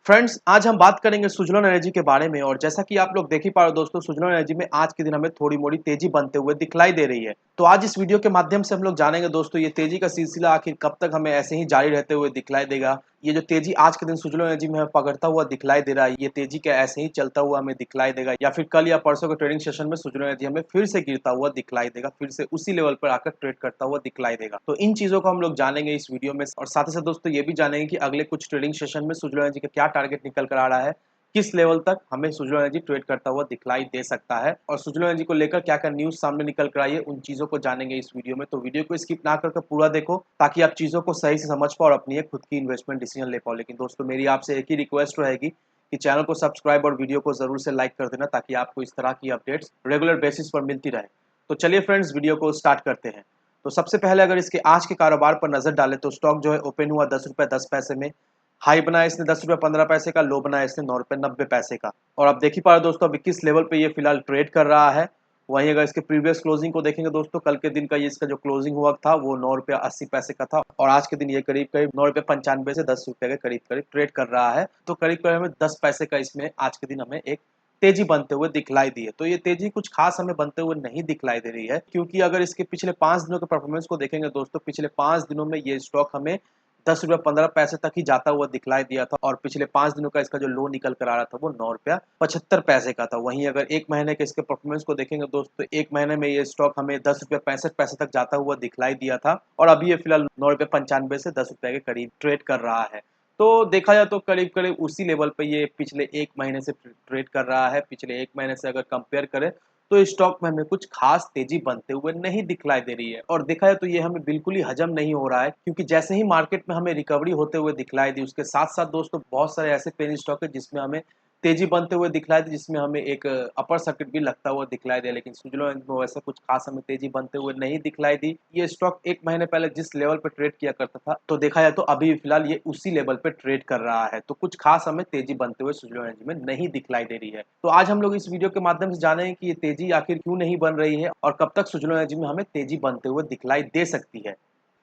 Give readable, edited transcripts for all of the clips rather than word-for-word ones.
Friends, आज हम बात करेंगे सुज़लोन एनर्जी के बारे में। और जैसा कि आप लोग देख ही पा रहे हो दोस्तों, सुज़लोन एनर्जी में आज के दिन हमें थोड़ी मोड़ी तेजी बनते हुए दिखलाई दे रही है। तो आज इस वीडियो के माध्यम से हम लोग जानेंगे दोस्तों, ये तेजी का सिलसिला आखिर कब तक हमें ऐसे ही जारी रहते हुए दिखलाई देगा। ये जो तेजी आज के दिन सुज़लोन एनर्जी में हमें पकड़ता हुआ दिखलाई दे रहा है, ये तेजी क्या ऐसे ही चलता हुआ हमें दिखलाई देगा, या फिर कल या परसों के ट्रेडिंग सेशन में सुज़लोन एनर्जी हमें फिर से गिरता हुआ दिखलाई देगा, फिर से उसी लेवल पर आकर ट्रेड करता हुआ दिखलाई देगा। तो इन चीजों को हम लोग जानेंगे इस वीडियो में, और साथ ही साथ दोस्तों ये भी जानेंगे कि अगले कुछ ट्रेडिंग सेशन में सुज़लोन एनर्जी का क्या टारगेट निकल कर आ रहा है, किस लेवल तक हमें सुज़लोन एनर्जी ट्रेड करता हुआ दिखलाई दे सकता है, और सुज़लोन एनर्जी को लेकर क्या क्या न्यूज सामने निकल कर आई है, उन चीजों को जानेंगे इस वीडियो में। तो वीडियो को स्किप ना करके पूरा देखो, ताकि आप चीजों को सही से समझ पाओ और अपनी एक खुद की इन्वेस्टमेंट डिसीजन ले पाओ। लेकिन दोस्तों मेरी आपसे एक ही रिक्वेस्ट रहेगी कि चैनल को सब्सक्राइब और वीडियो को जरूर से लाइक कर देना, ताकि आपको इस तरह की अपडेट्स रेगुलर बेसिस पर मिलती रहे। तो चलिए फ्रेंड्स, वीडियो को स्टार्ट करते हैं। तो सबसे पहले अगर इसके आज के कारोबार पर नजर डालें तो स्टॉक जो है ओपन हुआ 10 रुपये 10 पैसे में। हाई बनाया इसने 10 रुपये 15 पैसे का, लो बनाया इसने 9 रुपये 90 पैसे का। और आप देख ही पा रहे हो दोस्तों, अभी किस लेवल पे ये फिलहाल ट्रेड कर रहा है। वहीं अगर इसके प्रीवियस क्लोजिंग को देखेंगे दोस्तों, कल के दिन का ये इसका जो क्लोजिंग हुआ था वो 9 रुपये 80 पैसे का था, और आज के दिन ये करीब करीब 9 रुपये 95 से 10 रुपये के करीब करीब ट्रेड कर रहा है। तो करीब करीब हमें 10 पैसे का इसमें आज के दिन हमें एक तेजी बनते हुए दिखलाई दी है। तो ये तेजी कुछ खास हमें बनते हुए नहीं दिखलाई दे रही है, क्योंकि अगर इसके पिछले 5 दिनों के परफॉर्मेंस को देखेंगे दोस्तों, पिछले 5 दिनों में ये स्टॉक हमें 10 रुपये 15 पैसे तक ही जाता हुआ दिखलाई दिया था, और पिछले 5 दिनों का इसका जो लो निकल कर आ रहा था वो 9 रुपया 75 पैसे का था। वहीं अगर एक महीने के इसके परफॉर्मेंस को देखेंगे दोस्तों, एक महीने में ये स्टॉक हमें 10 रुपये 65 पैसे तक जाता हुआ दिखलाई दिया था, और अभी ये फिलहाल 9 रुपये 95 से 10 रुपये के करीब ट्रेड कर रहा है। तो देखा जाए तो करीब करीब उसी लेवल पे ये पिछले एक महीने से ट्रेड कर रहा है। पिछले एक महीने से अगर कंपेयर करें तो स्टॉक में हमें कुछ खास तेजी बनते हुए नहीं दिखलाई दे रही है, और देखा जाए तो ये हमें बिल्कुल ही हजम नहीं हो रहा है, क्योंकि जैसे ही मार्केट में हमें रिकवरी होते हुए दिखलाई दी, उसके साथ साथ दोस्तों बहुत सारे ऐसे पेनी स्टॉक है जिसमें हमें तेजी बनते हुए दिखलाई दी, जिसमें हमें एक अपर सर्किट भी लगता हुआ दिखलाई दे। लेकिन सुजलोन में वैसा कुछ खास हमें तेजी बनते हुए नहीं दिखलाई दी। ये स्टॉक एक महीने पहले जिस लेवल पर ट्रेड किया करता था, तो देखा जाए तो अभी फिलहाल ये उसी लेवल पर ट्रेड कर रहा है। तो कुछ खास हमें तेजी बनते हुए सुजलोन में नहीं दिखलाई दे रही है। तो आज हम लोग इस वीडियो के माध्यम से जानेंगे कि ये तेजी आखिर क्यों नहीं बन रही है, और कब तक सुजलोन में हमें तेजी बनते हुए दिखलाई दे सकती है।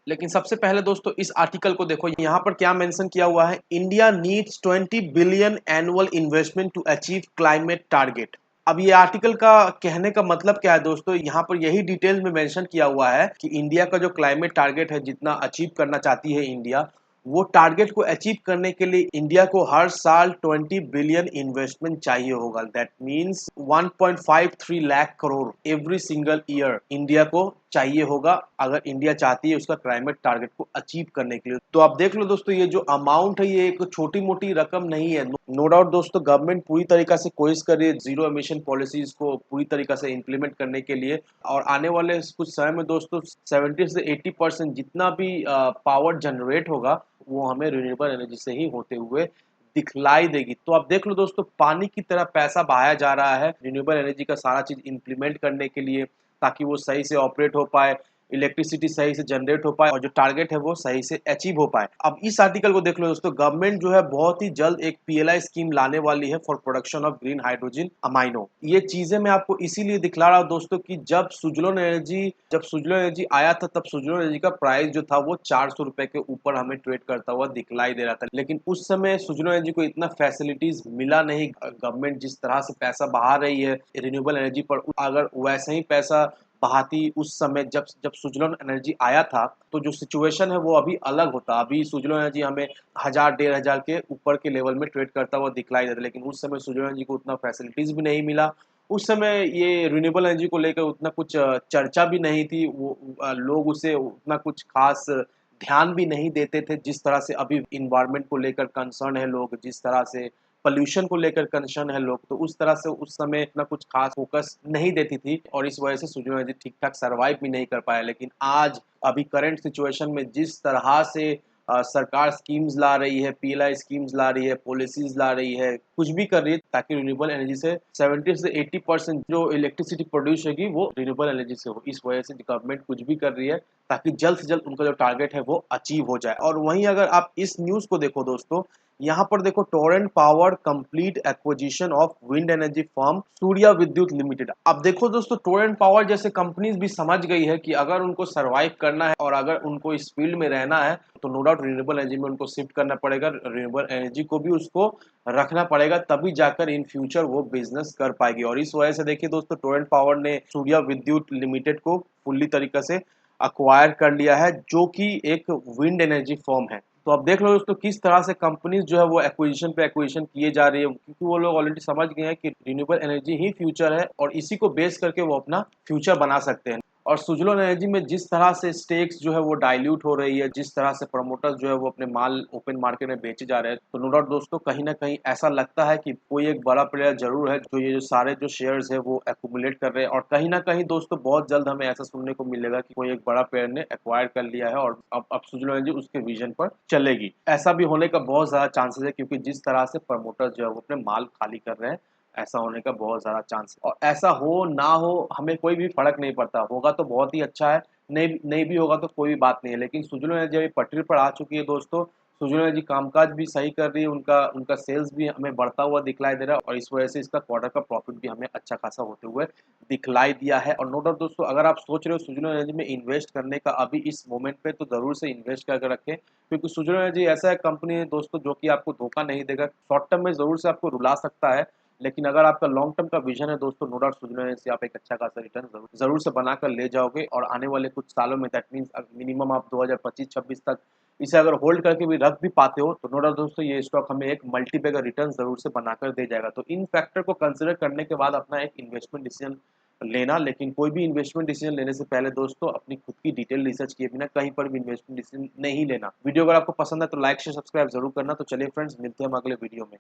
लेकिन सबसे पहले दोस्तों इस आर्टिकल को देखो, यहाँ पर क्या मेंशन किया हुआ है, India needs 20 billion annual investment to achieve climate target. अब ये आर्टिकल का कहने का मतलब क्या है दोस्तों, यहाँ पर यही डिटेल में मेंशन किया हुआ है कि इंडिया का जो क्लाइमेट टारगेट है, जितना अचीव करना चाहती है इंडिया, वो टारगेट को अचीव करने के लिए इंडिया को हर साल 20 बिलियन इन्वेस्टमेंट चाहिए होगा। That means 1.53 lakh crore every single year India को चाहिए होगा, अगर इंडिया चाहती है उसका क्लाइमेट टारगेट को अचीव करने के लिए। तो आप देख लो दोस्तों, ये जो अमाउंट है ये एक छोटी मोटी रकम नहीं है। नो डाउट दोस्तों, गवर्नमेंट पूरी तरीका से कोशिश कर रही है जीरो एमिशन पॉलिसीज को पूरी तरीका से इम्प्लीमेंट करने के लिए, और आने वाले कुछ समय में दोस्तों 70 से 80% जितना भी पावर जनरेट होगा वो हमें रिन्यूएबल एनर्जी से ही होते हुए दिखलाई देगी। तो आप देख लो दोस्तों, पानी की तरह पैसा बहाया जा रहा है रिन्यूएबल एनर्जी का सारा चीज इंप्लीमेंट करने के लिए, ताकि वो सही से ऑपरेट हो पाए, इलेक्ट्रिसिटी सही से जनरेट हो पाए, और जो टारगेट है वो सही से अचीव हो पाए। अब इस आर्टिकल को देख लो दोस्तों, गवर्नमेंट जो है बहुत ही जल्द एक पीएलआई स्कीम लाने वाली है for production of green hydrogen amino. ये चीजें मैं आपको इसीलिए दिखला रहा हूँ दोस्तों कि जब सुजलोन एनर्जी आया था, तब सुजलोन एनर्जी का प्राइस जो था वो 400 रुपए के ऊपर हमें ट्रेड करता हुआ दिखलाई दे रहा था। लेकिन उस समय सुजलोन एनर्जी को इतना फैसिलिटीज मिला नहीं। गवर्नमेंट जिस तरह से पैसा बहा रही है रिन्यूएबल एनर्जी पर, अगर वैसे ही पैसा बहाती उस समय जब जब सुजलोन एनर्जी आया था, तो जो सिचुएशन है वो अभी अलग होता। अभी सुजलोन एनर्जी हमें 1000 1500 के ऊपर के लेवल में ट्रेड करता हुआ दिखलाई देता, लेकिन उस समय सुजलोन एनर्जी को उतना फैसिलिटीज भी नहीं मिला। उस समय ये रिन्यूएबल एनर्जी को लेकर उतना कुछ चर्चा भी नहीं थी। वो लोग उसे उतना कुछ खास ध्यान भी नहीं देते थे, जिस तरह से अभी इन्वायरमेंट को लेकर कंसर्न है लोग, जिस तरह से पॉल्यूशन को लेकर कंसर्न है लोग, तो उस तरह से उस समय इतना कुछ खास फोकस नहीं देती थी, और इस वजह से सुजलोन एनर्जी ठीक ठाक सर्वाइव भी नहीं कर पाया। लेकिन आज अभी करंट सिचुएशन में जिस तरह से सरकार स्कीम्स ला रही है, पीएलआई स्कीम्स ला रही है, पॉलिसीज ला रही है, कुछ भी कर रही है, ताकि रिन्यूएबल एनर्जी से 70 से 80% जो इलेक्ट्रिसिटी प्रोड्यूस होगी वो रिन्यूएबल एनर्जी से हो। इस वजह से गवर्नमेंट कुछ भी कर रही है ताकि जल्द से जल्द उनका जो टारगेट है वो अचीव हो जाए। और वहीं अगर आप इस न्यूज को देखो दोस्तों, यहाँ पर देखो Torrent power complete acquisition of wind energy firm Surya विद्युत लिमिटेड। अब देखो दोस्तों, टोरेंट पावर जैसे कंपनीज भी समझ गई है कि अगर उनको सरवाइव करना है और अगर उनको इस फील्ड में रहना है तो नो डाउट रिन्यूएबल एनर्जी में उनको शिफ्ट करना पड़ेगा, रिन्यूएबल एनर्जी को भी उसको रखना पड़ेगा, तभी जाकर इन फ्यूचर वो बिजनेस कर पाएगी। और इस वजह से देखिए दोस्तों, टोरेंट पावर ने सूर्या विद्युत लिमिटेड को फुल्ली तरीके से अक्वायर कर लिया है, जो कि एक विंड एनर्जी फर्म है। तो अब देख लो दोस्तों, किस तरह से कंपनीज जो है वो एक्विजिशन पे एक्विजिशन किए जा रही है, क्योंकि वो लोग ऑलरेडी समझ गए हैं कि रिन्यूएबल एनर्जी ही फ्यूचर है और इसी को बेस करके वो अपना फ्यूचर बना सकते हैं। और सुजलोन एनर्जी में जिस तरह से स्टेक्स जो है वो डाइल्यूट हो रही है, जिस तरह से प्रमोटर्स जो है वो अपने माल ओपन मार्केट में बेचे जा रहे हैं, तो नो डाउट दोस्तों कहीं ना कहीं ऐसा लगता है कि कोई एक बड़ा प्लेयर जरूर है जो ये जो सारे जो शेयर्स है वो एक्यूमुलेट कर रहे हैं। और कहीं ना कहीं दोस्तों बहुत जल्द हमें ऐसा सुनने को मिलेगा कि कोई एक बड़ा प्लेयर ने एक्वायर कर लिया है और अब सुजलोन एनर्जी उसके विजन पर चलेगी। ऐसा भी होने का बहुत ज्यादा चांसेस है, क्योंकि जिस तरह से प्रमोटर्स जो है वो अपने माल खाली कर रहे हैं, ऐसा होने का बहुत ज़्यादा चांस है। और ऐसा हो ना हो हमें कोई भी फ़र्क नहीं पड़ता, होगा तो बहुत ही अच्छा है, नहीं नहीं भी होगा तो कोई भी बात नहीं है। लेकिन सुज़लोन एनर्जी अभी पटरी पर आ चुकी है दोस्तों, सुज़लोन एनर्जी कामकाज भी सही कर रही है, उनका उनका सेल्स भी हमें बढ़ता हुआ दिखलाई दे रहा है और इस वजह से इसका क्वार्टर का प्रॉफिट भी हमें अच्छा खासा होते हुए दिखलाई दिया है। और नो डाउट दोस्तों, अगर आप सोच रहे हो सुज़लोन एनर्जी में इन्वेस्ट करने का अभी इस मोमेंट पे, तो ज़रूर से इन्वेस्ट करके रखें, क्योंकि सुज़लोन एनर्जी ऐसा है कंपनी है दोस्तों जो कि आपको धोखा नहीं देगा। शॉर्ट टर्म में ज़रूर से आपको रुला सकता है, लेकिन अगर आपका लॉन्ग टर्म का विजन है दोस्तों, नो डाउट सुजलोन एनर्जी से आप एक अच्छा खासा रिटर्न जरूर से बनाकर ले जाओगे। और आने वाले कुछ सालों में, दैट मीन्स मिनिमम आप 2025-26 तक इसे अगर होल्ड करके भी रख भी पाते हो, तो नो डाउट दोस्तों ये स्टॉक हमें एक मल्टीबैगर रिटर्न जरूर से बनाकर दे जाएगा। तो इन फैक्टर को कंसिडर करने के बाद अपना एक इन्वेस्टमेंट डिसीजन लेना। लेकिन कोई भी इन्वेस्टमेंट डिसीजन लेने से पहले दोस्तों अपनी खुद की डिटेल रिसर्च किए बिना कहीं पर भी इन्वेस्टमेंट डिसीजन नहीं लेना। वीडियो अगर आपको पसंद है तो लाइक शेयर सब्सक्राइब जरूर करना। तो चलिए फ्रेंड्स, मिलते हैं हम अगले वीडियो में।